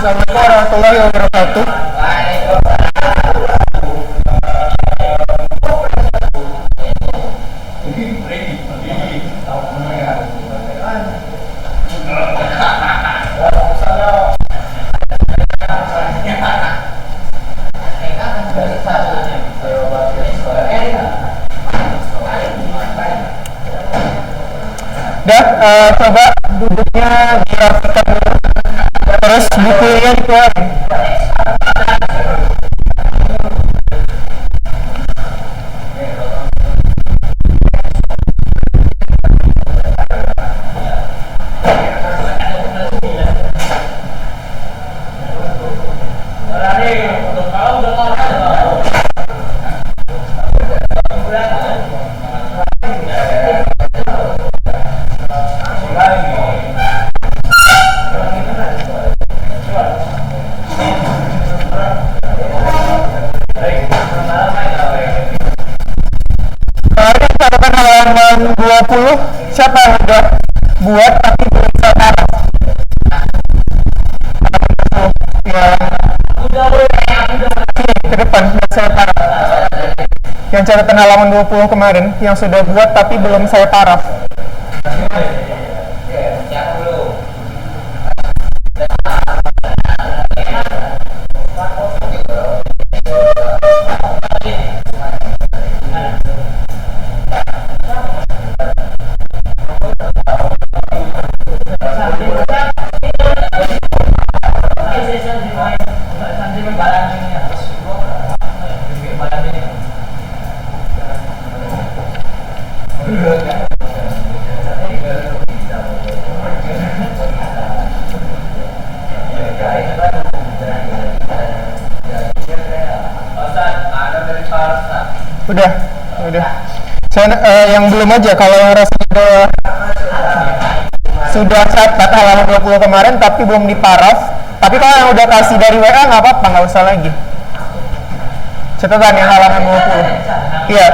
Assalamualaikum warahmatullahi wabarakatuh. Coba duduknya dirapikan dulu, terus bukunya dikeluarin. Halaman 20, siapa yang udah buat tapi belum saya taruh? Sini ke depan sudah saya taruh. Yang catatan halaman 20 kemarin yang sudah buat tapi belum saya taruh. Udah. Saya yang belum aja, kalau yang rasanya sudah catat halaman 20 kemarin tapi belum diparaf. Tapi kalau yang udah kasih dari WA nggak apa-apa, nggak usah lagi. Catatan yang halaman 20. Iya.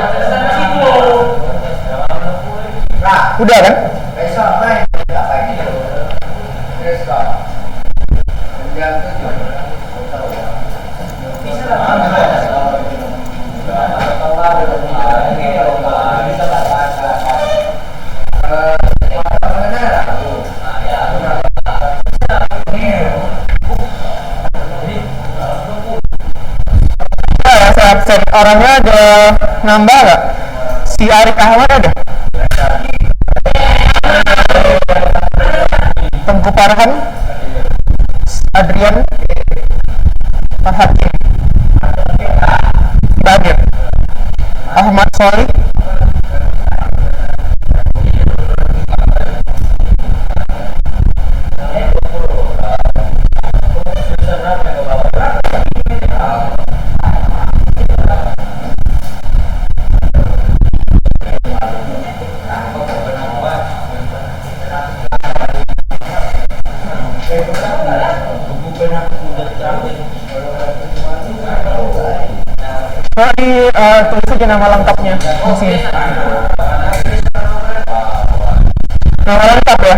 Udah kan? Absen orangnya ada nambah nggak? Si Arif Ahmad ada? Tengku Farhan, Adrian, Pak Hakim, Badir, Ahmad Solih, tulis aja nama lengkapnya di sini. Nama lengkap ya.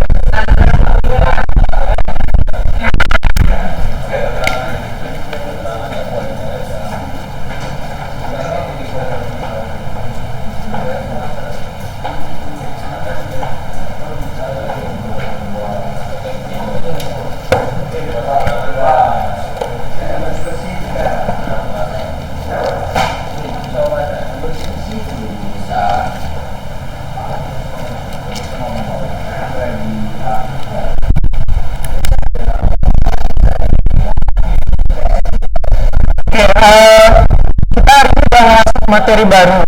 Kita hari ini bahas materi baru.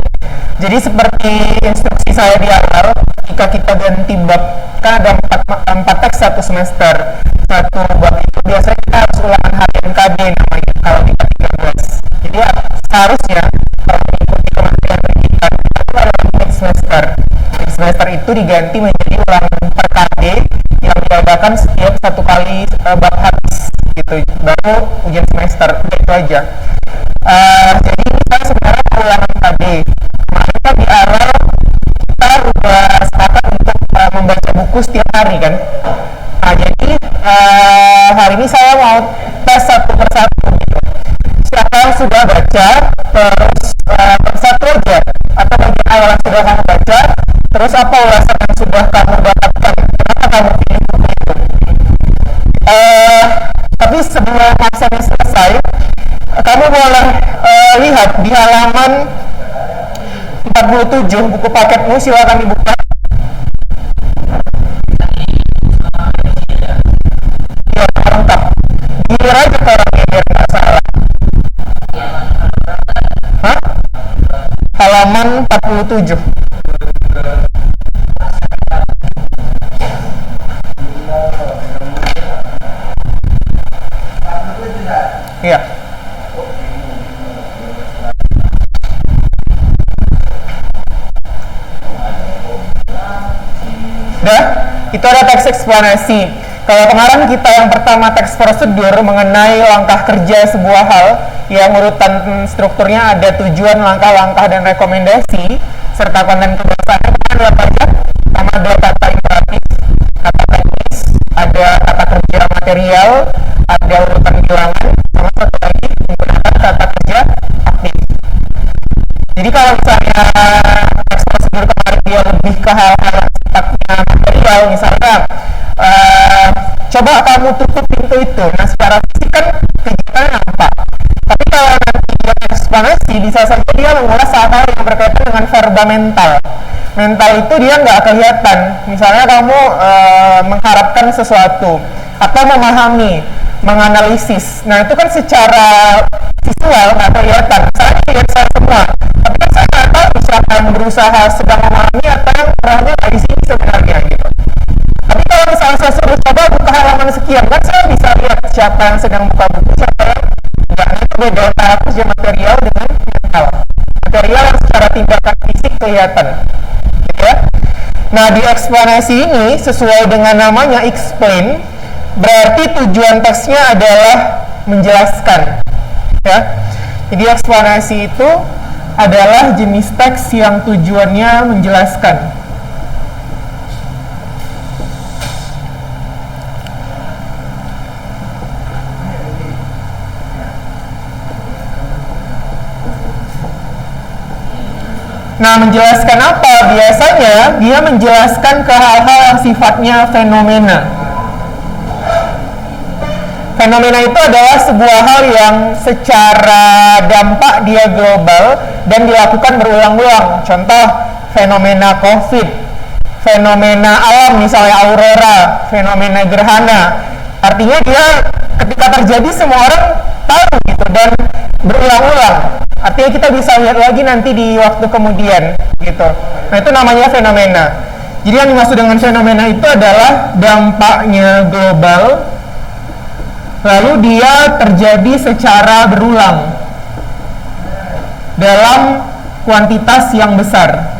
Jadi seperti instruksi saya di awal, jika kita ganti bab, kan ada 4 teks satu semester. Satu bab itu biasanya kita harus ulangan harian KD namanya kalau kita 13. Jadi seharusnya kalau mengikuti Kementerian Pendidikan itu ada teks semester. Teks semester itu diganti menjadi ulangan per KD yang diadakan setiap 1 kali bab habis gitu, baru ujian semester. Itu aja. Jadi kita sebenarnya ulangan tadi. Kemarin kan di awal kita udah sepakat untuk membaca buku setiap hari kan. Jadi hari ini saya mau satu persatu gitu. Siapa yang sudah baca, terus satu aja, atau bagian awal yang sudah kamu baca, terus apa ulasan yang sudah kamu dapatkan, kenapa kamu pilih buku itu. Tapi sebelum masanya selesai, kamu boleh lihat di halaman 47 buku paketmu, silakan dibuka. Ya, lengkap. Gilir aja ke orangnya biar nggak salah. Hah? Halaman 47. Iya. Dah, itu ada teks eksplanasi. Kalau kemarin kita yang pertama teks prosedur mengenai langkah kerja sebuah hal, yang urutan strukturnya ada tujuan, langkah-langkah, dan rekomendasi, serta konten kebiasaannya ada apa aja? Sama ada kata imperatif, kata teknis, ada kata kerja material, ada urutan bilangan, sama satu lagi menggunakan kata kerja aktif. Jadi kalau misalnya teks prosedur kemarin dia lebih ke hal-hal sifatnya material, misalnya coba kamu tutup pintu itu. Nah, secara fisik kan kegiatannya nampak. Tapi kalau nanti dia ekspansi, bisa saja dia mengulas hal-hal yang berkaitan dengan verba mental. Mental itu dia nggak kelihatan. Misalnya kamu mengharapkan sesuatu atau memahami, menganalisis. Nah, itu kan secara visual nggak kelihatan. Misalnya lihat saya semua, tapi kan saya nggak tahu siapa yang berusaha sedang memahami atau yang orangnya nggak di sini sebenarnya gitu. Tapi kalau misalnya saya suruh coba buka halaman sekian, kan saya bisa lihat siapa yang sedang buka buku, siapa yang enggak. Itu beda antara kerja material dengan mental. Material yang secara tindakan fisik kelihatan, gitu ya. Nah, di eksplanasi ini sesuai dengan namanya explain, berarti tujuan teksnya adalah menjelaskan, ya. Jadi eksplanasi itu adalah jenis teks yang tujuannya menjelaskan. Nah, menjelaskan apa? Biasanya dia menjelaskan ke hal-hal yang sifatnya fenomena. Fenomena itu adalah sebuah hal yang secara dampak dia global dan dilakukan berulang-ulang. Contoh, fenomena COVID, fenomena alam misalnya aurora, fenomena gerhana. Artinya dia ketika terjadi semua orang tahu gitu dan berulang-ulang. Artinya kita bisa lihat lagi nanti di waktu kemudian gitu. Nah, itu namanya fenomena. Jadi yang dimaksud dengan fenomena itu adalah dampaknya global, lalu dia terjadi secara berulang dalam kuantitas yang besar.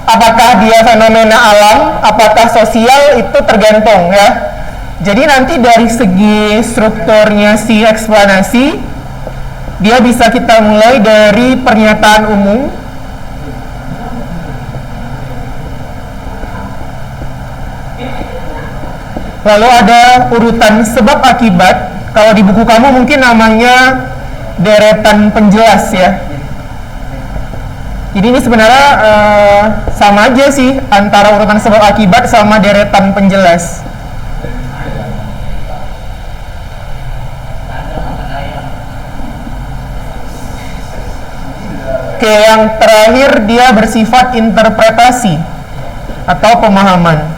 Apakah dia fenomena alam, apakah sosial, itu tergantung ya. Jadi nanti dari segi strukturnya si eksplanasi, dia bisa kita mulai dari pernyataan umum, lalu ada urutan sebab akibat. Kalau di buku kamu mungkin namanya deretan penjelas ya. Jadi ini sebenarnya sama aja sih antara urutan sebab akibat sama deretan penjelas. Oke, yang terakhir dia bersifat interpretasi atau pemahaman.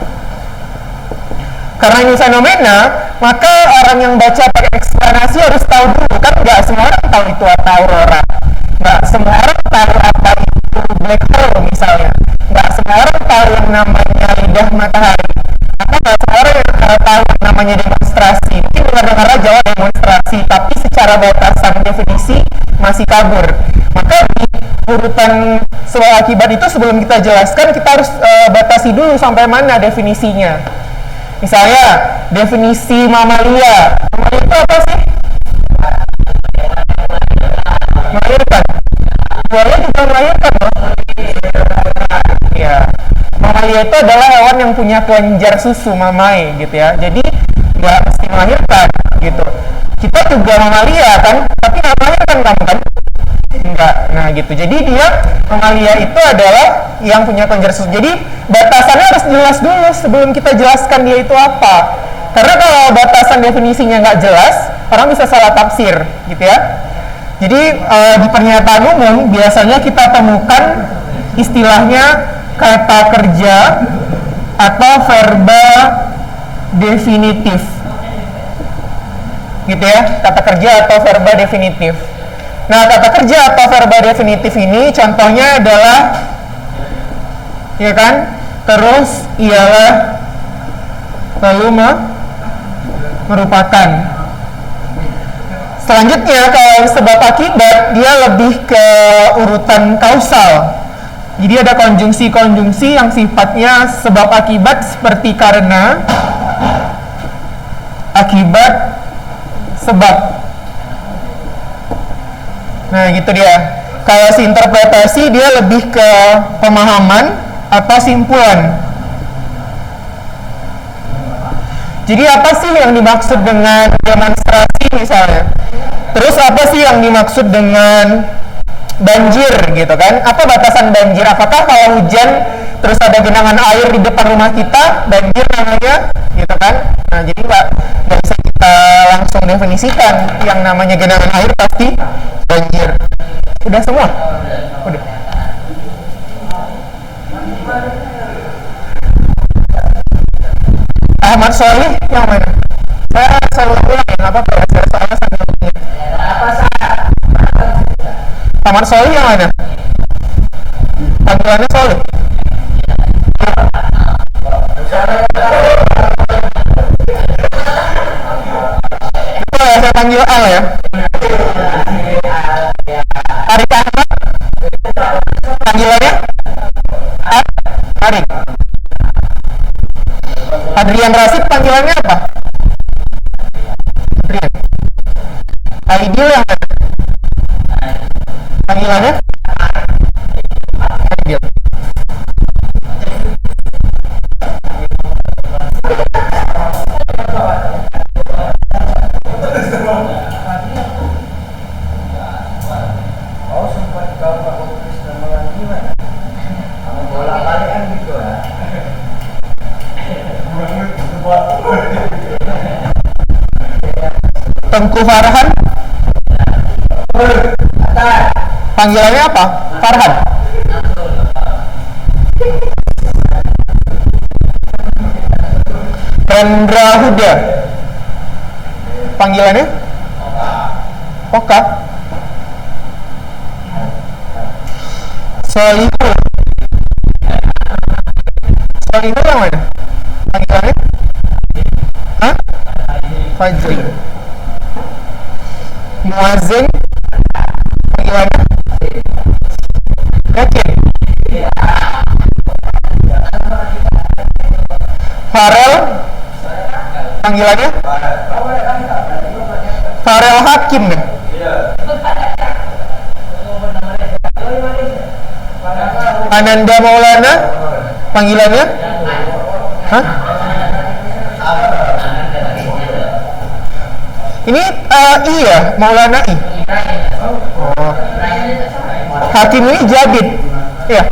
Karena ini fenomena, maka orang yang baca pakai eksplanasi harus tahu dulu, kan nggak semua orang tahu itu apa aurora, nggak semua orang tahu apa itu black hole misalnya, nggak semua orang tahu yang namanya lidah matahari, atau nggak semua orang yang tahu yang namanya demonstrasi. Mungkin dengar-dengar aja demonstrasi, tapi secara batasan definisi masih kabur. Maka di urutan sebab akibat itu sebelum kita jelaskan, kita harus batasi dulu sampai mana definisinya. Misalnya definisi mamalia. Mamalia itu apa sih? Melahirkan. Buaya juga melahirkan loh. Ya. Mamalia mamalia itu adalah hewan yang punya kelenjar susu mamae gitu ya. Jadi nggak mesti melahirkan gitu. Kita juga mamalia kan, tapi nggak melahirkan kamu kan? Enggak. Nah gitu. Jadi dia mamalia itu adalah yang punya kelenjar susu. Jadi batasannya harus jelas dulu sebelum kita jelaskan dia itu apa. Karena kalau batasan definisinya nggak jelas, orang bisa salah tafsir gitu ya. Jadi di pernyataan umum biasanya kita temukan istilahnya kata kerja atau verba definitif gitu ya, kata kerja atau verba definitif. Nah, kata kerja atau verba definitif ini contohnya adalah ya kan, terus ialah, lalu merupakan. Selanjutnya kalau sebab akibat dia lebih ke urutan kausal. Jadi ada konjungsi-konjungsi yang sifatnya sebab akibat seperti karena, akibat, sebab. Nah gitu dia. Kalau si interpretasi dia lebih ke pemahaman atau simpulan. Jadi apa sih yang dimaksud dengan demonstrasi misalnya? Terus apa sih yang dimaksud dengan banjir gitu kan? Apa batasan banjir? Apakah kalau hujan terus ada genangan air di depan rumah kita, banjir namanya gitu kan? Nah jadi nggak bisa kita langsung definisikan yang namanya genangan air pasti banjir. Udah semua? Udah. Ahmad Sholih yang mana? Saya selalu ulang ya, nggak apa-apa ya, saya soalnya sambil punya. Ahmad Sholih yang mana? Panggilannya Sholih. Itu ya, saya panggil Al ya. Arik Ahmad panggilannya Arik. Adrian Rasid panggilannya apa? Adrian. Aidil yang mana? Panggilannya Aidil. Tengku Farhan panggilannya apa? Farhan. Rendra Huda panggilannya Oka. Solihul yang mana? Panggilannya Hah? Fajri. Muazzin panggilannya Yakin. Farel panggilannya Farel Hakim nih. Ananda Maulana panggilannya Hah? Ini iya Maulana I. Oh. Hakim ini Jabid. Iya.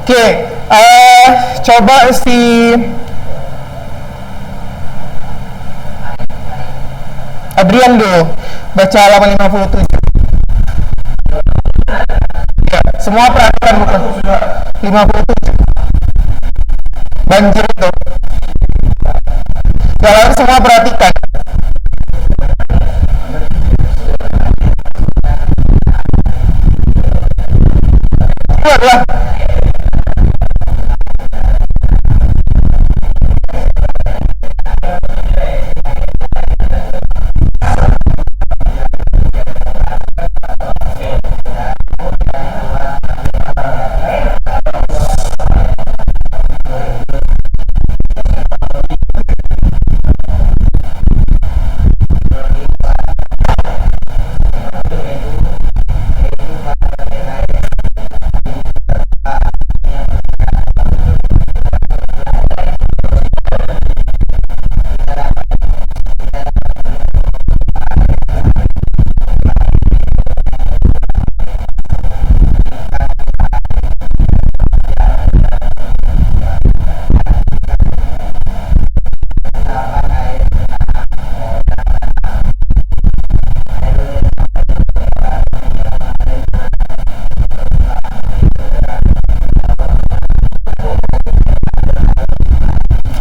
Oke, coba si Adrian dulu baca halaman 57. Ya, semua perhatikan buku 57. Banjir itu. Jalan semua perhatikan. Itu adalah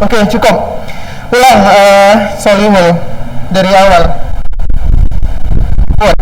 Oke, cukup. Ulang Solimul dari awal. Buat.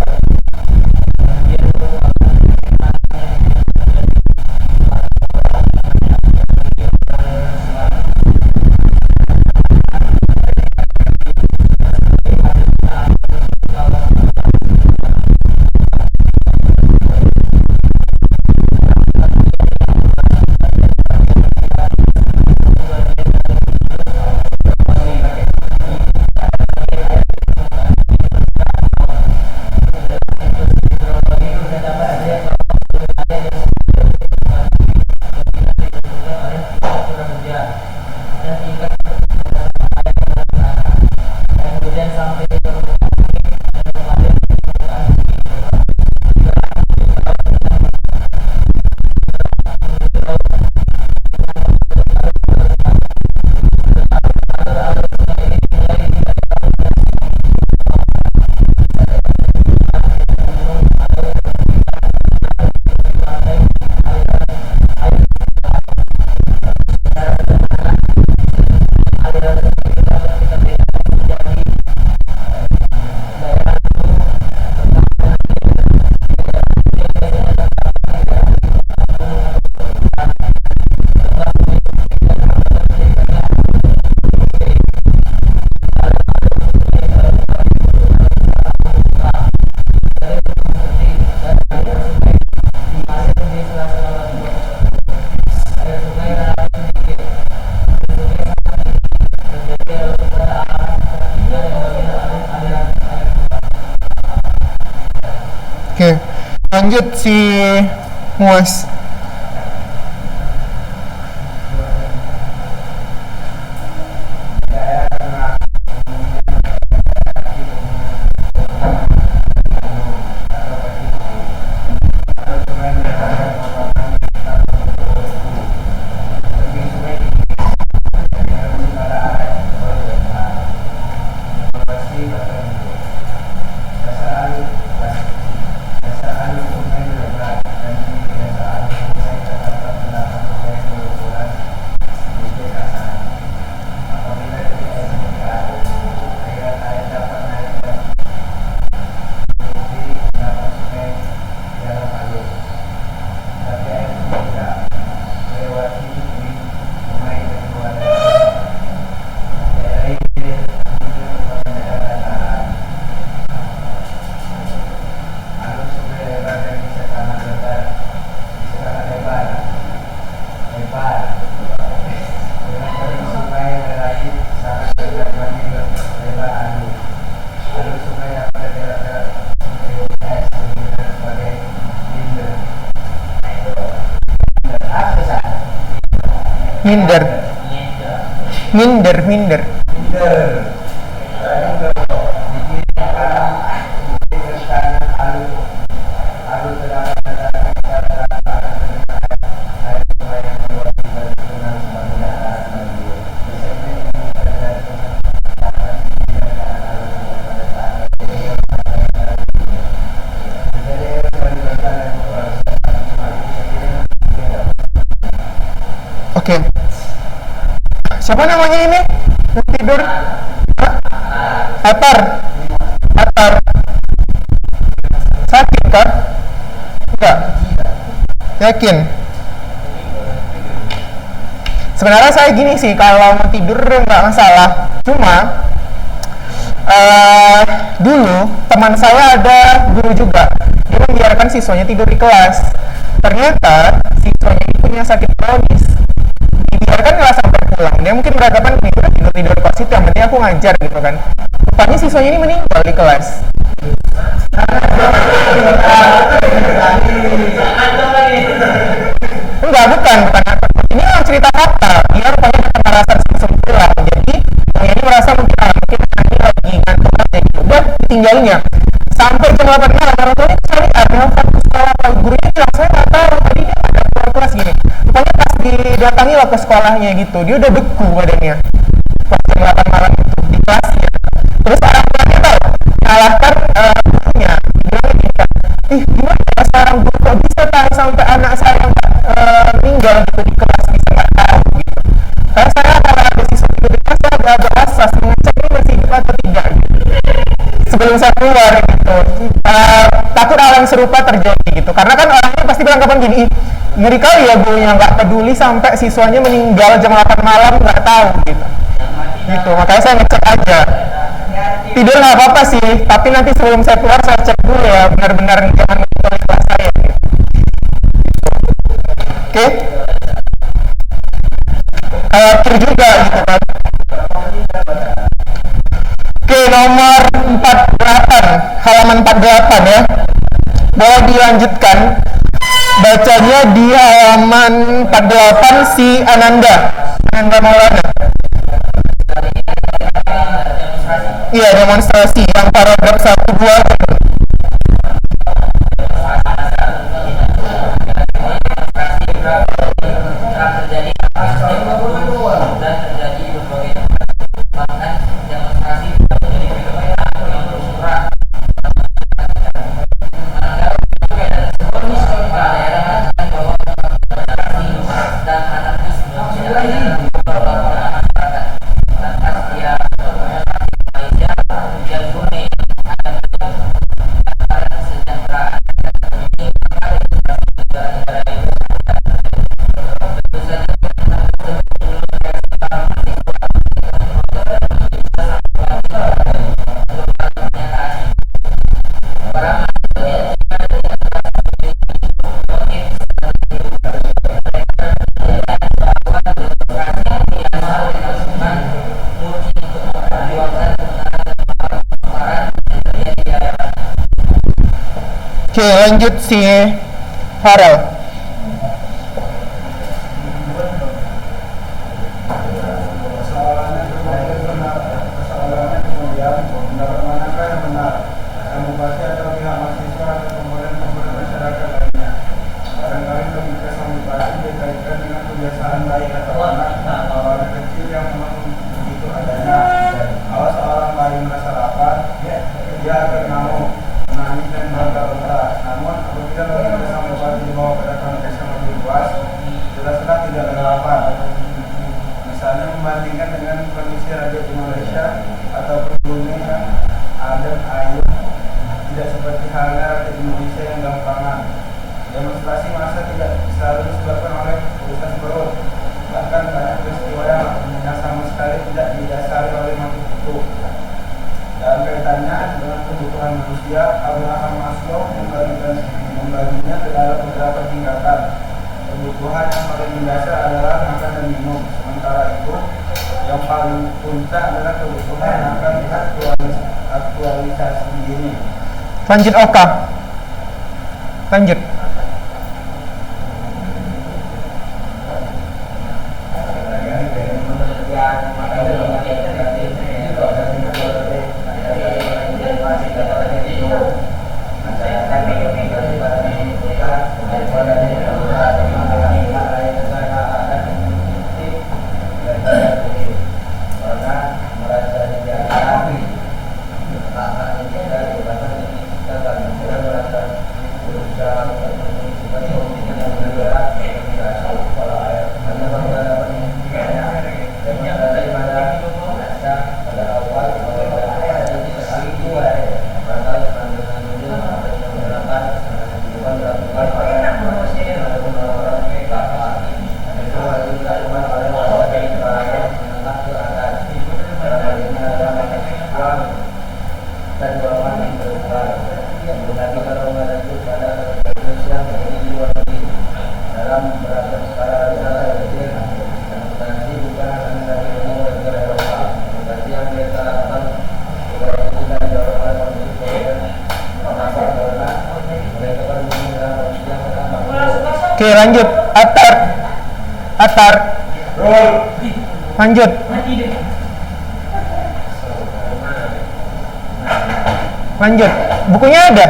Oke, lanjut si Muas. Minder. Oke. Siapa namanya ini? Yang tidur? Atar. Sakit kah? Enggak. Yakin? Sebenarnya saya gini sih, kalau mau tidur nggak masalah. Cuma dulu teman saya ada guru juga. Dia membiarkan siswanya tidur di kelas. Ternyata siswanya ini punya sakit kronis. Dibiarkan kelas sampai pulang. Dia mungkin beranggapan tidur di kelas itu, yang penting aku ngajar gitu kan. Rupanya siswanya ini meninggal di kelas. Enggak, bukan. Ini memang cerita fakta. Dia rupanya kena merasa sembilan. Jadi yang ini merasa mungkin nanti lagi ngantuk aja gitu. Udah tinggalnya sampai jam 8 malam. Orang tuanya cari nelfon ke sekolah. Gurunya bilang, saya nggak tahu. Tadi dia ada kelas gini. Rupanya pas didatangi lah ke sekolahnya gitu, dia udah beku badannya. Pas jam 8 malam itu di kelasnya. Terus orang tuanya tahu, nyalahkan gurunya. Bilang gini kan, gimana ya sekarang guru kok bisa tahu sampai anak saya meninggal gitu di kelas, bisa nggak tahu gitu. Karena saya kalau ada siswa orang gini, "Ih, ngeri kali ya gurunya nggak peduli sampai siswanya meninggal jam 8 malam nggak tahu gitu." Gitu, makanya saya ngecek aja. Tidur nggak apa-apa sih, tapi nanti sebelum saya keluar saya cek dulu ya benar-benar jangan mengontrol kelas saya. Gitu. Oke, khawatir juga gitu kan. Oke, nomor 48, halaman 48 ya. Boleh dilanjutkan bacanya di halaman 48 si Ananda Maulana. Iya, demonstrasi yang paragraf 1 2. Oke, lanjut si Farel. Lanjut Oka. Lanjut. Oke, lanjut. Atar. Lanjut. Lanjut. Bukunya ada.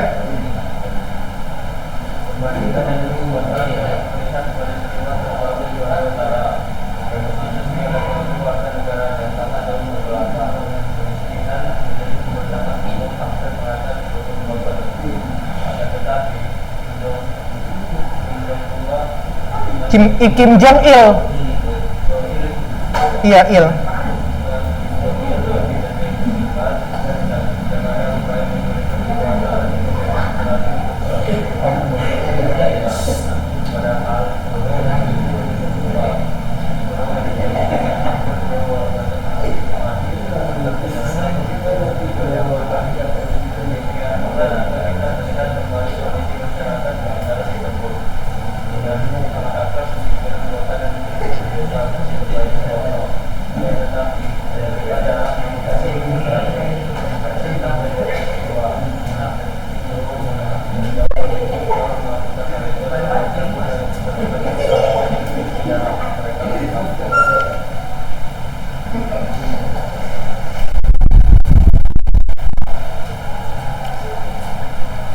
Kim Jong Il. Iya, Il.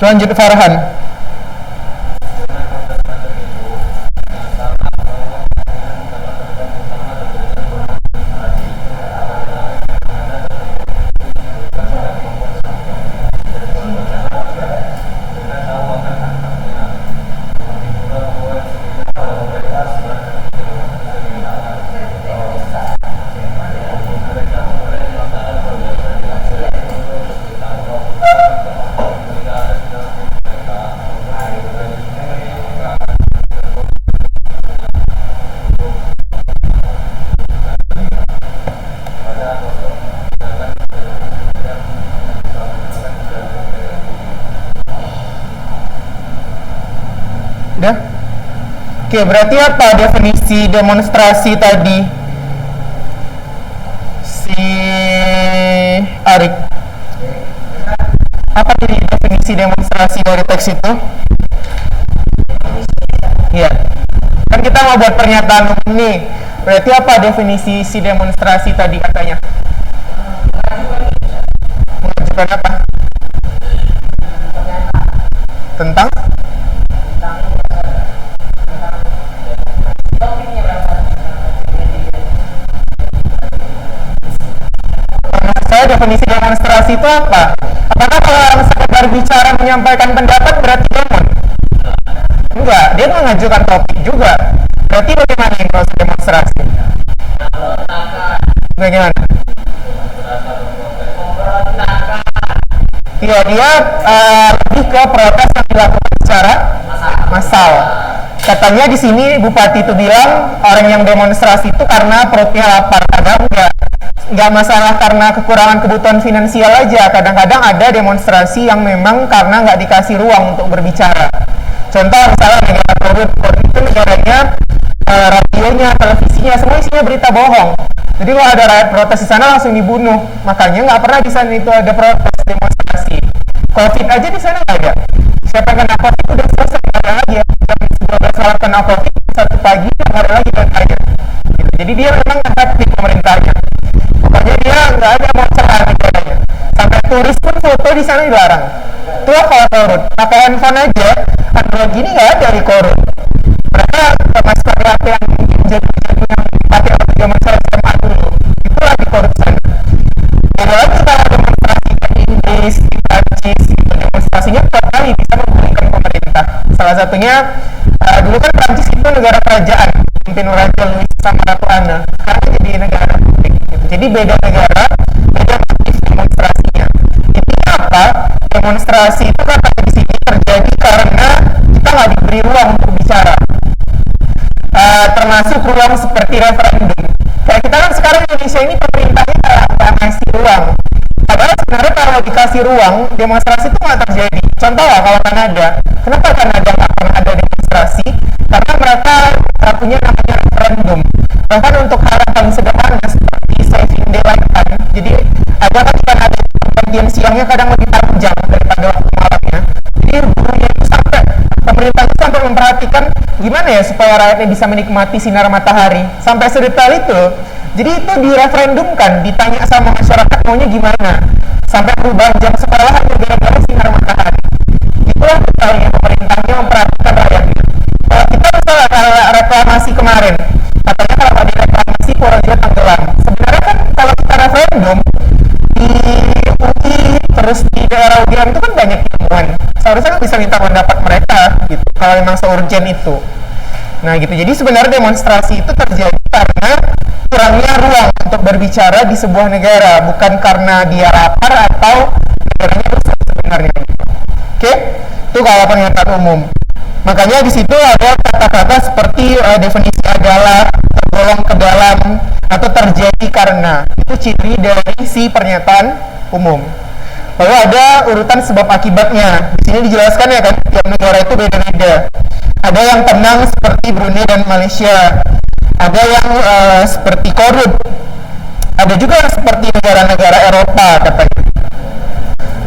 Lanjut Farhan. Udah? Oke, berarti apa definisi demonstrasi tadi? Si Arik. Apa jadi definisi demonstrasi dari teks itu? Iya. Kan kita mau buat pernyataan nih. Berarti apa definisi si demonstrasi tadi katanya? Mengajukan apa? Tentang? Definisi demonstrasi itu apa? Apakah kalau orang sekedar bicara menyampaikan pendapat berarti demon? Enggak, dia mengajukan topik juga. Berarti bagaimana yang proses demonstrasi? Bagaimana? Iya, dia lebih ke protes yang dilakukan secara massal. Katanya di sini Bupati itu bilang orang yang demonstrasi itu karena perutnya lapar. Kadang nggak masalah karena kekurangan kebutuhan finansial aja. Kadang-kadang ada demonstrasi yang memang karena nggak dikasih ruang untuk berbicara. Contoh misalnya negara korut itu negaranya radionya, televisinya, semua isinya berita bohong. Jadi kalau ada rakyat protes di sana langsung dibunuh. Makanya nggak pernah di sana itu ada protes demonstrasi. Covid aja di sana nggak ada. Siapa yang kena Covid udah selesai, nggak ada lagi ya. Jam 12 malam kena Covid, 1 pagi nggak ada lagi dan aja. Gitu. Jadi dia memang efektif pemerintahnya. Pokoknya dia nggak ada mau celah negaranya. Sampai turis pun foto di sana dilarang. Itu kalau korut. Pakai handphone aja, Android gini nggak ada di korut. Mereka masih pakai HP yang jadi yang pakai waktu zaman saya SMA dulu. Itu lagi korut sana. Jadi lagi kalau demonstrasi di Inggris, di Prancis, itu demonstrasinya kuat kali bisa menghubungkan pemerintah. Salah satunya dulu kan Prancis itu negara kerajaan, pimpin Raja Louis sama Ratu Anne. Sekarang jadi negara republik. Gitu. Jadi beda negara, beda motif demonstrasinya. Intinya apa? Demonstrasi itu katanya di sini terjadi karena kita nggak diberi ruang untuk bicara. Termasuk ruang seperti referendum. Kayak kita kan sekarang Indonesia ini pemerintahnya nggak ngasih ruang. Padahal sebenarnya kalau dikasih ruang, demonstrasi itu nggak terjadi. Contoh lah kalau Kanada. Kenapa Kanada nggak pernah ada demonstrasi? Karena mereka punya namanya referendum. Bahkan untuk harapan sederhana seperti saving daylight time. Jadi ada kan ada pergantian siangnya kadang lebih panjang daripada waktu malamnya. Jadi buruhnya itu sampai pemerintah itu sampai memperhatikan gimana ya supaya rakyatnya bisa menikmati sinar matahari. Sampai sedetail itu. Jadi itu direferendumkan, ditanya sama masyarakat maunya gimana. Sampai perubahan jam sekolah hanya gara-gara sinar matahari. Itulah detailnya pemerintahnya memperhatikan rakyatnya. Kalau kita misalnya reklamasi kemarin, katanya kalau ada reklamasi Pulau tenggelam. Sebenarnya kan kalau kita referendum di UI terus di daerah UGM itu kan banyak ilmuwan. Seharusnya kan bisa minta pendapat mereka gitu. Kalau memang se-urgent itu. Nah gitu. Jadi sebenarnya demonstrasi itu terjadi karena kurangnya ruang untuk berbicara di sebuah negara, bukan karena dia lapar atau negaranya rusak sebenarnya. Oke, itu kalau pernyataan umum. Makanya di situ ada kata-kata seperti definisi adalah, tergolong ke dalam, atau terjadi karena. Itu ciri dari si pernyataan umum. Lalu ada urutan sebab akibatnya. Di sini dijelaskan ya kan, tiap negara itu beda-beda. Ada yang tenang seperti Brunei dan Malaysia. Ada yang seperti korut. Ada juga yang seperti negara-negara Eropa katanya.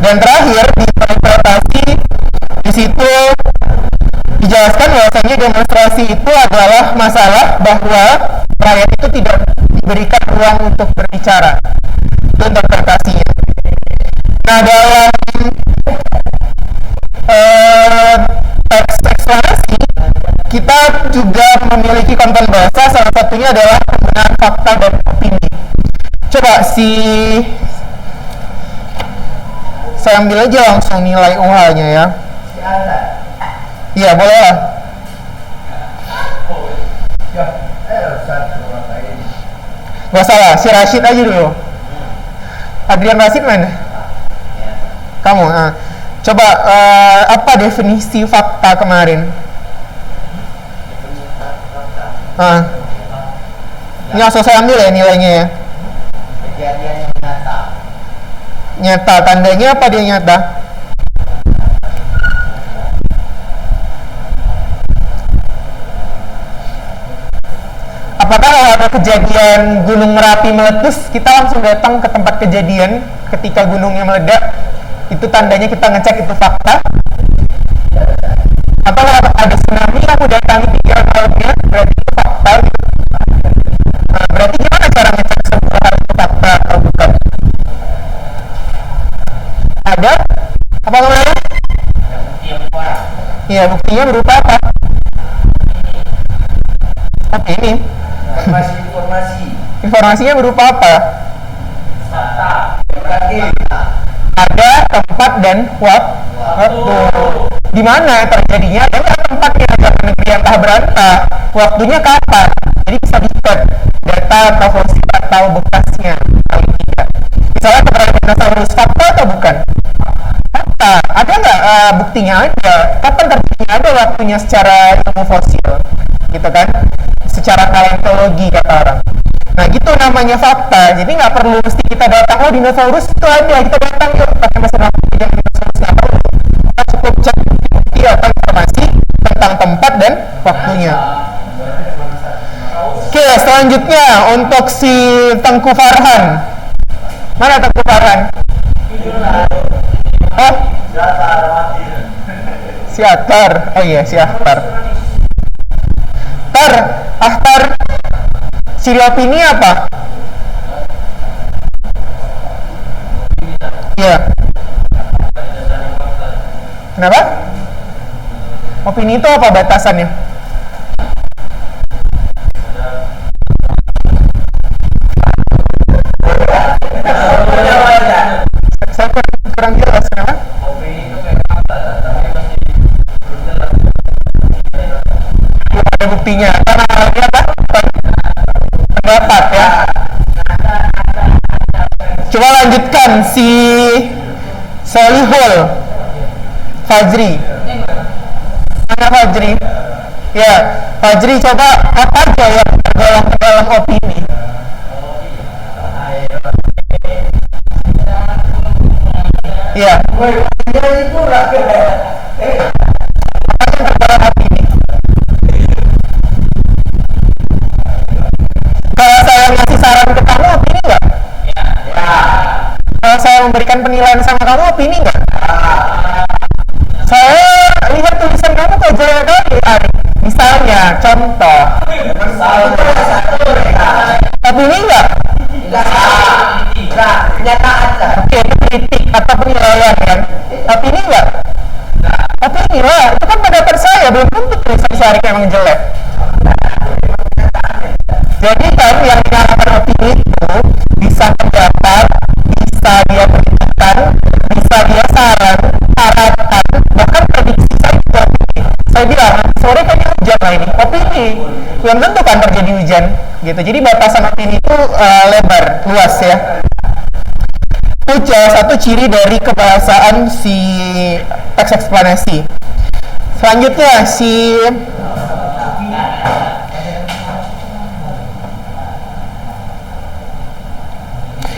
Dan terakhir diinterpretasi di situ dijelaskan bahwasanya demonstrasi itu adalah masalah bahwa rakyat itu tidak diberikan ruang untuk berbicara. Itu interpretasinya. Nah dalam saya ambil aja langsung nilai UH-nya ya. Iya, boleh lah. Gak salah, si Rashid aja dulu. Adrian Rashid mana? Kamu? Coba, apa definisi fakta kemarin? Ini langsung saya ambil ya nilainya ya. Kejadian yang nyata. Nyata, tandanya apa dia nyata? Apakah ada kejadian Gunung Merapi meletus, kita langsung datang ke tempat kejadian ketika gunungnya meledak, itu tandanya kita ngecek itu fakta? Atau ada tsunami yang udah datangi 3 tahunnya, berarti itu fakta? Nah, berarti gimana cara ngecek sebuah hal itu fakta atau bukan? Ada? Apa namanya? Iya, buktinya berupa apa? Oke, ini informasinya berupa apa? Ada tempat dan waktu. Di mana terjadinya? Ya tempatnya ada negeri yang entah berantah. Waktunya kapan? Jadi bisa di-spot data atau fosil atau bekasnya. Paling tidak. Misalnya keberadaan dinosaurus, fakta atau bukan? Fakta. Ada nggak buktinya? Ada. Kapan terjadinya? Ada waktunya secara ilmu fosil, gitu kan? Secara paleontologi kata orang. Nah gitu namanya fakta. Jadi nggak perlu mesti kita datang, oh dinosaurus itu ada, kita datang yuk pakai mesin waktu yang dinosaurus nggak perlu. Kita cukup cek bukti atau informasi tentang tempat dan waktunya. Oke, selanjutnya untuk si Tengku Farhan. Mana Tengku Farhan? Oh, si Atar. Oh iya, si Atar. Ahtar, ciri opini apa? Iya. Kenapa? Opini itu apa batasannya? Saya kurang jelas, kenapa? Opini itu kayak kata, tapi masih belum jelas. Belum ada buktinya. Karena ini apa? Pendapat ya. Coba lanjutkan si Solihul Fajri. Mana Fajri? Ya, Fajri coba apa aja yang tergolong ke dalam opini? Iya. Apa yang tergolong opini? Kalau saya ngasih saran ke kamu, opini nggak? Ya. Kalau saya memberikan penilaian sama kamu, opini nggak? Saya lihat tulisan kamu kok jaya kali, Ari. Misalnya, contoh. Opini nggak? Enggak. Kenyataan lah. Oke, itu kritik atau penilaian kan? Opini nggak? Opini lah. Itu kan pendapat saya, belum tentu tulisan si Ari emang jelek. Jadi kan yang dikatakan opini itu bisa pendapat, bisa dia kritikan, bisa dia saran, arahkan, bahkan prediksi saya juga opini. Saya bilang, sore kayaknya hujan lah ini, opini. Belum tentu kan terjadi hujan, gitu. Jadi batasan opini itu lebar, luas ya. Itu salah satu ciri dari kebahasaan si teks eksplanasi. Selanjutnya si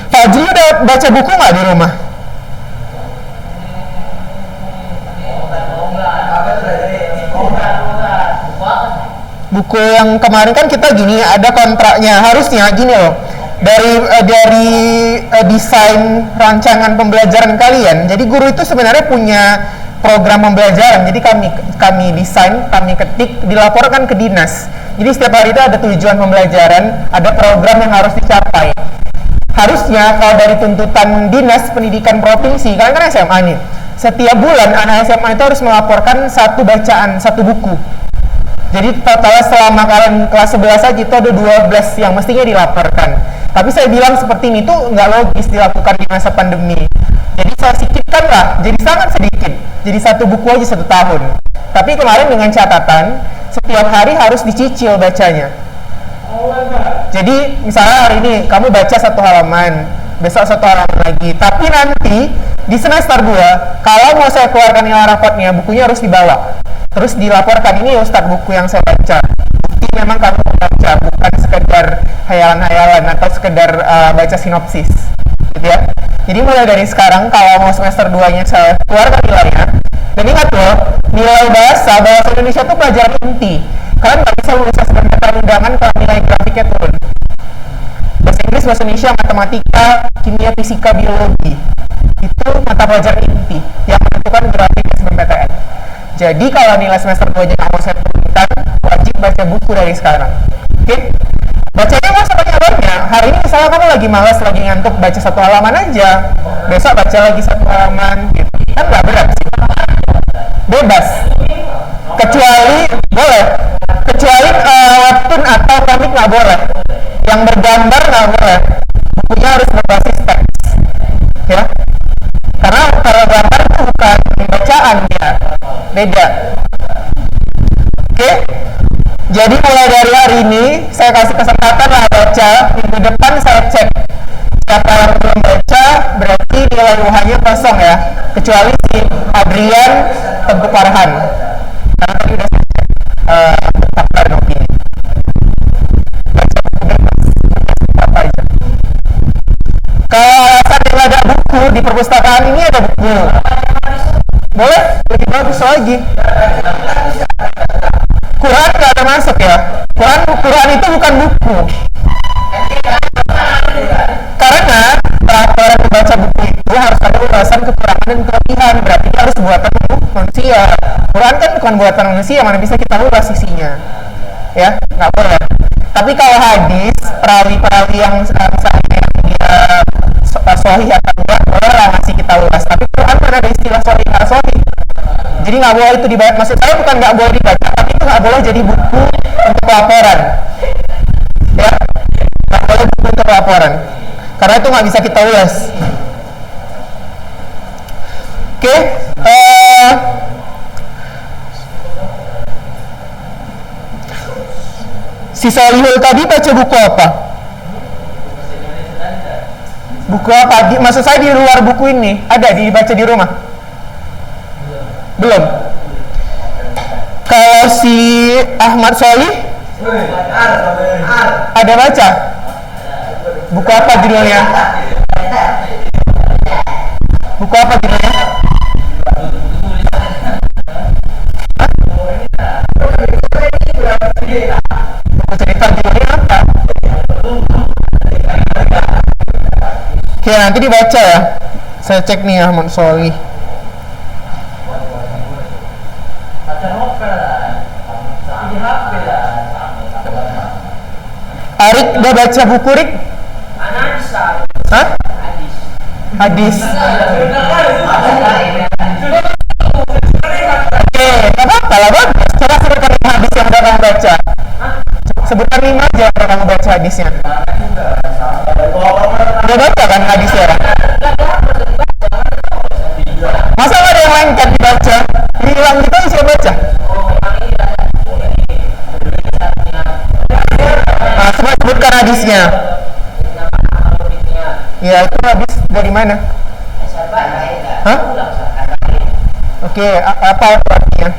Fajri udah baca buku nggak di rumah? Buku yang kemarin kan kita gini, ada kontraknya, harusnya gini loh. Dari desain rancangan pembelajaran kalian, jadi guru itu sebenarnya punya program pembelajaran. Jadi kami desain, kami ketik, dilaporkan ke dinas. Jadi setiap hari itu ada tujuan pembelajaran, ada program yang harus dicapai. Harusnya kalau dari tuntutan Dinas Pendidikan Provinsi, kalian kan SMA nih, setiap bulan anak SMA itu harus melaporkan satu bacaan, satu buku. Jadi totalnya selama kalian kelas 11 aja itu ada 12 yang mestinya dilaporkan. Tapi saya bilang seperti ini tuh nggak logis dilakukan di masa pandemi. Jadi saya sikitkan lah, jadi sangat sedikit. Jadi satu buku aja 1 tahun. Tapi kemarin dengan catatan, setiap hari harus dicicil bacanya. Jadi misalnya hari ini kamu baca 1 halaman, besok 1 halaman lagi. Tapi nanti di semester 2, kalau mau saya keluarkan nilai rapotnya, bukunya harus dibawa. Terus dilaporkan, ini Ustadz buku yang saya baca. Bukti memang kamu baca, bukan sekedar hayalan-hayalan atau sekedar baca sinopsis. Gitu ya. Jadi mulai dari sekarang kalau mau semester 2-nya saya keluarkan nilainya. Dan ingat loh, nilai bahasa Indonesia itu pelajaran inti. Kalian nggak bisa lulus SBMPTN undangan kalau nilai grafiknya turun. Bahasa Inggris, bahasa Indonesia, matematika, kimia, fisika, biologi. Itu mata pelajaran inti yang menentukan grafik SBMPTN. Jadi kalau nilai semester 2 aja nggak mau saya turunkan, wajib baca buku dari sekarang. Oke? Bacanya nggak usah banyak-banyak. Hari ini misalnya kamu lagi malas, lagi ngantuk, baca 1 halaman aja. Besok baca lagi 1 halaman, gitu. Kan nggak berat sih. Bebas. Kecuali, boleh. Kecuali webtoon atau komik nggak boleh. Yang bergambar nggak boleh. Bukunya harus berbasis teks. Ya. Karena kalau gambar itu bukan bacaan ya. Beda. Oke? Jadi mulai dari hari ini saya kasih kesempatan lah baca. Minggu depan saya cek siapa yang belum baca, berarti nilai UH-nya kosong ya. Kecuali si Adrian Teguh Farhan. Karena tadi udah saya cek fakta dan opini. Baca buku bebas, apa aja. Kalau alasan yang ada buku di perpustakaan ini ada buku. Boleh, lebih bagus lagi. Quran nggak ada masuk ya. Quran itu bukan buku. Karena peraturan membaca buku itu harus ada ulasan kekurangan dan kelebihan. Berarti harus buatan manusia. Quran kan bukan buatan manusia, mana bisa kita ulas isinya. Ya, nggak boleh. Tapi kalau hadis, perawi-perawi yang misalnya dia sahih atau enggak, boleh lah ngasih kita ulas. Tapi Quran mana ada istilah sahih nggak sahih. Jadi nggak boleh itu dibaca. Maksud saya bukan nggak boleh dibaca, tapi itu nggak boleh jadi buku untuk laporan. Ya, nggak boleh buku untuk laporan. Karena itu nggak bisa kita ulas. Oke. Si Solihul tadi baca buku apa? Buku apa? Maksud saya di luar buku ini ada dibaca di rumah? Belum. Kalau si Ahmad Solih ada baca? Buku apa judulnya? Buku apa judulnya? Buku cerita judulnya apa? Oke, nanti dibaca ya. Saya cek nih Ahmad Solih. Arik udah baca buku Rik? Hah? Hadis. Oke, nggak apa-apa lah bagus. Coba sebutkan 5 hadis yang udah kamu baca. Sebutkan 5 aja yang udah kamu baca hadisnya. Udah baca kan hadisnya? Masa nggak ada yang lain kan dibaca? Hilang kita bisa baca. Nah, coba sebutkan hadisnya. Ya, itu habis dari mana? Hah? Oke, apa artinya?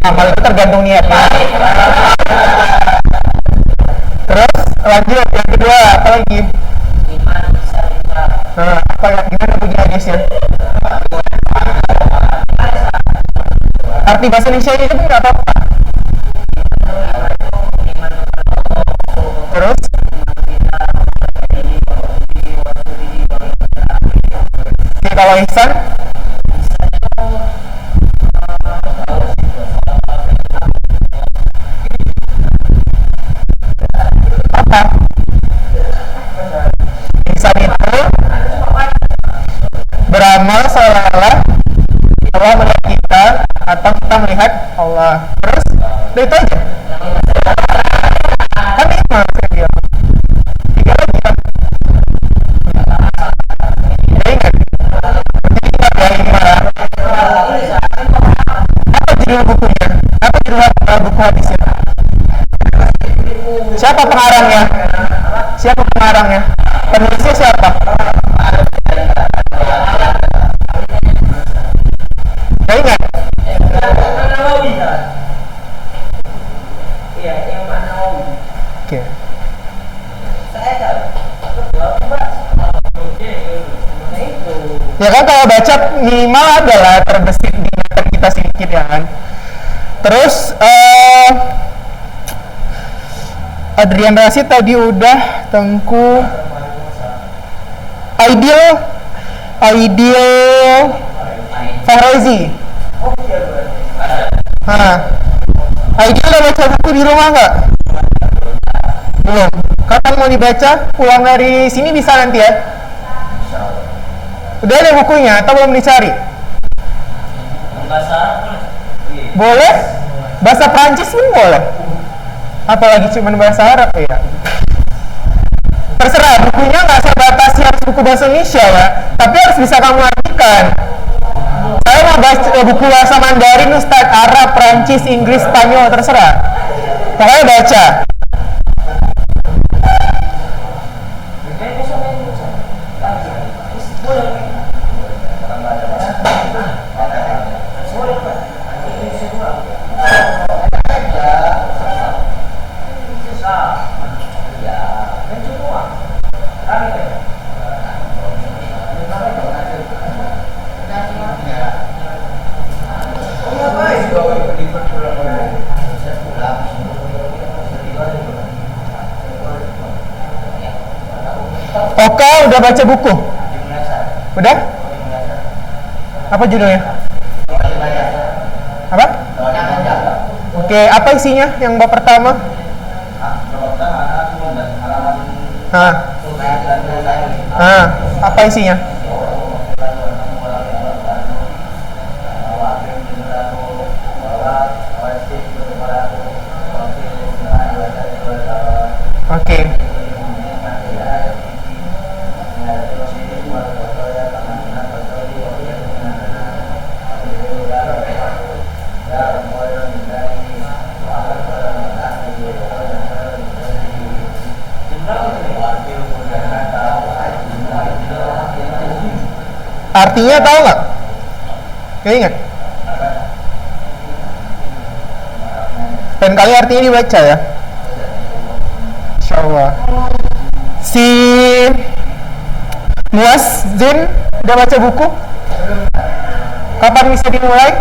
Amal itu tergantung niatnya. Terus lanjut yang kedua, apa lagi? Nah, gimana bunyi hadisnya? Arti bahasa Indonesia itu pun nggak apa-apa. Terus? Oke, kalau ihsan? Apa? Ihsan itu beramal seolah-olah Allah melihat kita Terus udah itu aja. Kan 5 saya bilang. 3 lagi kan. Udah ingat? Jadi ada 5. Apa judul bukunya? Apa judul buku hadisnya? Siapa pengarangnya? Siapa pengarangnya? Penulisnya siapa? Gak ingat? Oke. Ya kan kalau baca minimal adalah terbesit di ingatan kita sedikit ya kan. Terus Adrian Rashid tadi udah, Tengku Ideal Fahrazi. Ideal udah baca buku di rumah nggak? Belum. Kapan mau dibaca? Pulang dari sini bisa nanti ya? Udah ada bukunya atau belum dicari? Boleh? Bahasa Prancis pun boleh. Apalagi cuma bahasa Arab ya. Terserah, bukunya nggak sebatas harus buku bahasa Indonesia ya, tapi harus bisa kamu artikan. Saya mau baca buku bahasa Mandarin, Ustadz, Arab, Prancis, Inggris, Spanyol, terserah. Pokoknya baca. Oke, udah baca buku? Udah? Apa judulnya? Apa? Oke, apa isinya yang bab pertama? Apa isinya? Oke. Artinya tahu nggak? Gak ingat? Dan kali artinya dibaca ya. Insyaallah. Si Muazzin udah baca buku? Kapan bisa dimulai?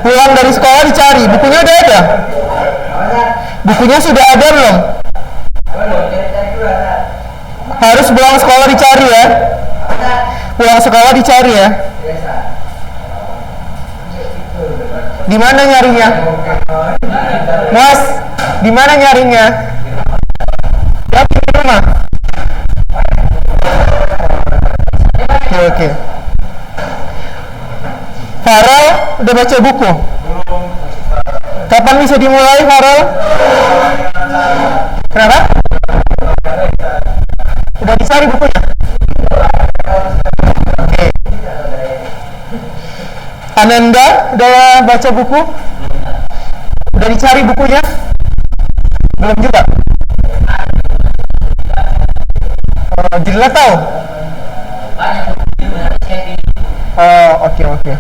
Pulang dari sekolah dicari, bukunya udah ada? Bukunya sudah ada belum? Harus pulang sekolah dicari ya. Pulang sekolah dicari ya. Di mana nyarinya? Mas, di mana nyarinya? Ya, di rumah. Oke. Farel udah baca buku? Kapan bisa dimulai, Farel? Kenapa? Udah dicari bukunya? Oke. Ananda udah baca buku? Udah dicari bukunya? Belum juga? Jadilah tahu? Oh, oke. Oke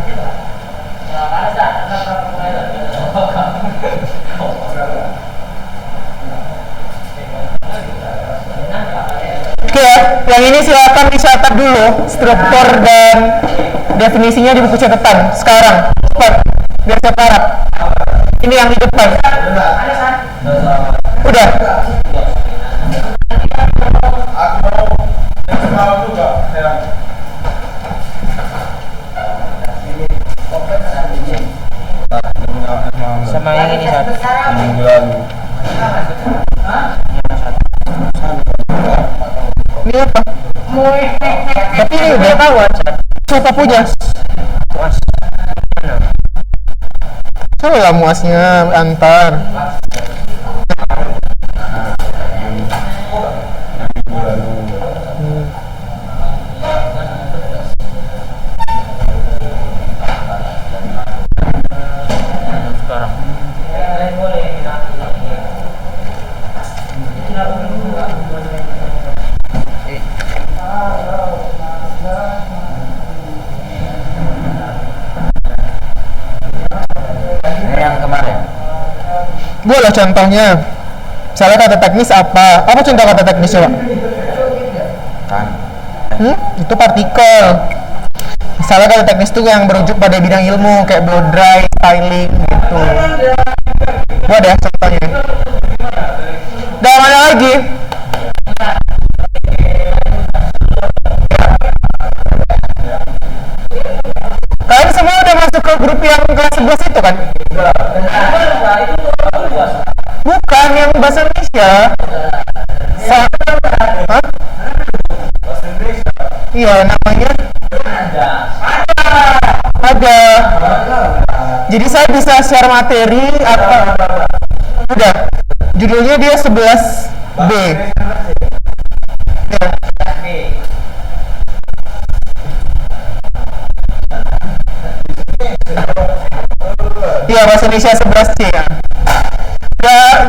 ya, yang ini silakan dicatat dulu struktur dan definisinya di buku catatan sekarang. Cepat, biar saya parah. Ini yang di depan. Udah. Sama yang ini satu. Ini apa? Tapi ini udah tahu, siapa punya? muas mana? Salah lah muasnya antar. Sekarang ini yang kemarin Boleh contohnya. Misalnya kata teknis apa? Apa contoh kata teknis coba? kan Itu partikel. Misalnya kata teknis itu yang berujuk pada bidang ilmu kayak blow dry, styling gitu. Buat ya contohnya. Dan mana lagi? Kalian semua udah masuk ke grup yang kelas 11 itu kan? Bukan yang bahasa Indonesia. Hah? Iya, namanya ada. Jadi saya bisa share materi apa? Udah. Judulnya dia 11B. Ya. Iya, bahasa Indonesia 11C ya.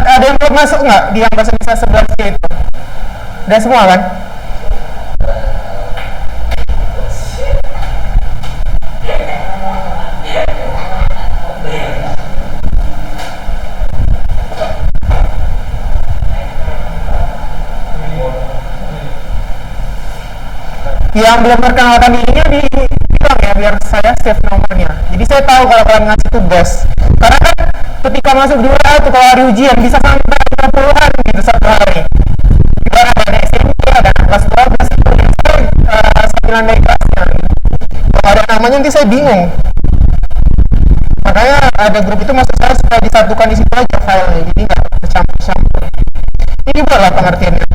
Ada yang belum masuk nggak di yang bahasa Indonesia 11C itu? Udah semua kan? Yang belum perkenalkan dirinya bilang ya biar saya save nomornya. Jadi saya tahu kalau kalian ngasih tugas. Karena kan ketika masuk dulu tuh kalau hari ujian bisa sampai 50-an gitu satu hari. Ibarat ada SMP, ada kelas 12 itu saya 9 dari kelasnya. Kalau ada namanya nanti saya bingung. Makanya ada grup itu maksud saya supaya disatukan di situ aja filenya. Jadi nggak bercampur-campur. Ini buatlah pengertiannya.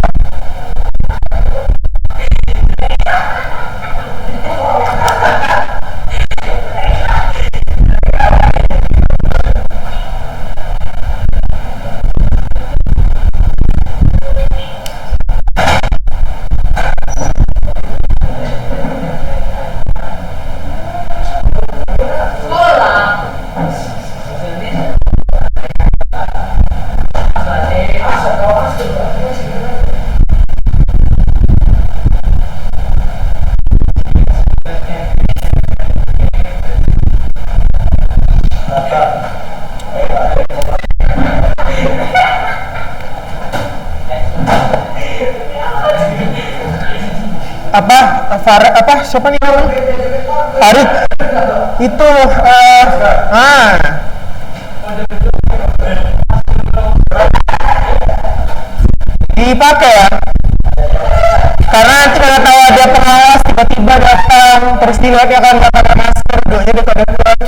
Siapa nih namanya? Farid itu dipakai ya karena nanti kalau tahu ada pengawas tiba-tiba datang terus dilihat ya kan nggak pakai masker doanya daripada keluar.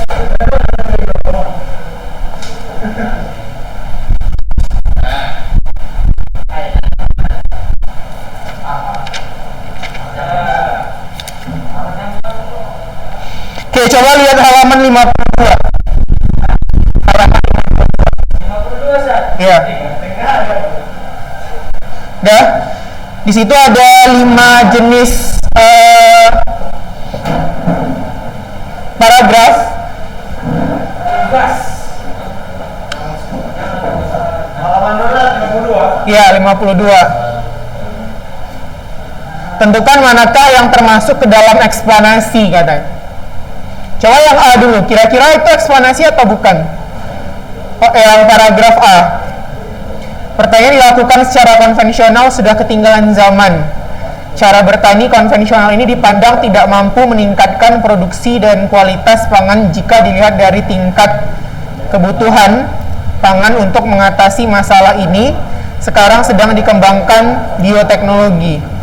Oke, coba lihat halaman 52. Halaman 52. Iya. Dah. Di situ ada 5 jenis paragraf. Halaman 52. Iya, 52. Tentukan manakah yang termasuk ke dalam eksplanasi katanya. Coba yang A dulu, kira-kira itu eksplanasi atau bukan? Oh, yang paragraf A. Pertanian dilakukan secara konvensional sudah ketinggalan zaman. Cara bertani konvensional ini dipandang tidak mampu meningkatkan produksi dan kualitas pangan jika dilihat dari tingkat kebutuhan pangan. Untuk mengatasi masalah ini, sekarang sedang dikembangkan bioteknologi.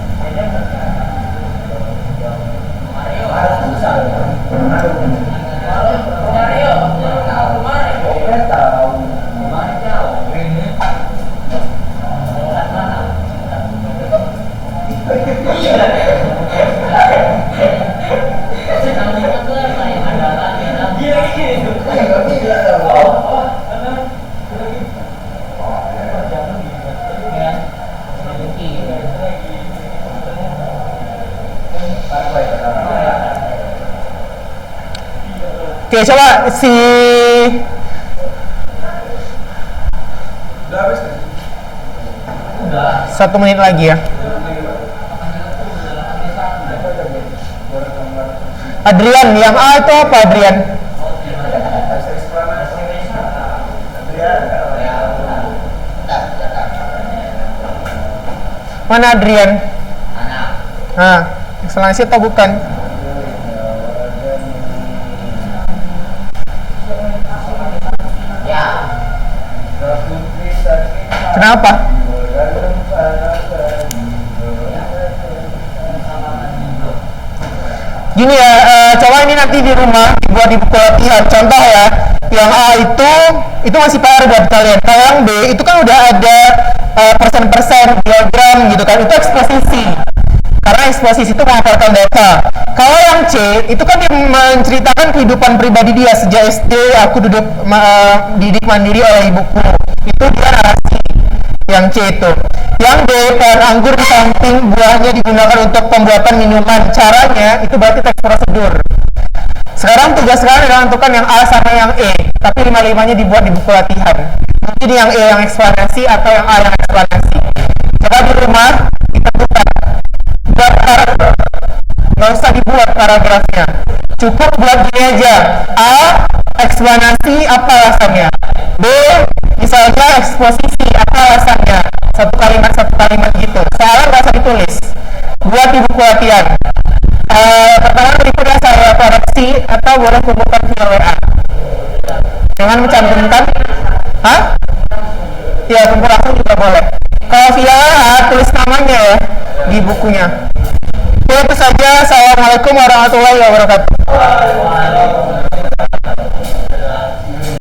Oke, coba si satu menit lagi ya. Adrian, yang A itu apa Adrian? Mana Adrian? Nah, eksplanasi atau bukan? Kenapa? Gini ya, coba ini nanti di rumah dibuat di buku latihan. Contoh ya, yang A itu masih PR buat kalian. Kalau yang B itu kan udah ada persen-persen diagram gitu kan, itu eksposisi. Karena eksposisi itu mengaparkan data. Kalau yang C itu kan dia menceritakan kehidupan pribadi dia sejak SD. Aku duduk didik mandiri oleh ibuku. Itu dia narasi. Yang C itu. Yang D, pohon anggur di samping buahnya digunakan untuk pembuatan minuman. Caranya itu berarti teks prosedur. Sekarang tugas kalian adalah menentukan yang A sama yang E, tapi 5-5-nya dibuat di buku latihan. Mungkin yang E yang eksplanasi atau yang A yang eksplanasi. Coba di rumah kita buka. Nggak usah dibuat paragrafnya. Cukup buat gini aja. A, eksplanasi, apa alasannya. B, misalnya eksposisi, apa alasannya. Satu kalimat gitu. Soalnya nggak usah ditulis. Buat di buku latihan. Pertanyaan berikutnya saya koreksi atau boleh kumpulkan via WA. Jangan mencantumkan. Hah? Ya, kumpul langsung juga boleh. Kalau via WA, tulis namanya ya di bukunya. Oke, itu saja. Assalamualaikum warahmatullahi wabarakatuh.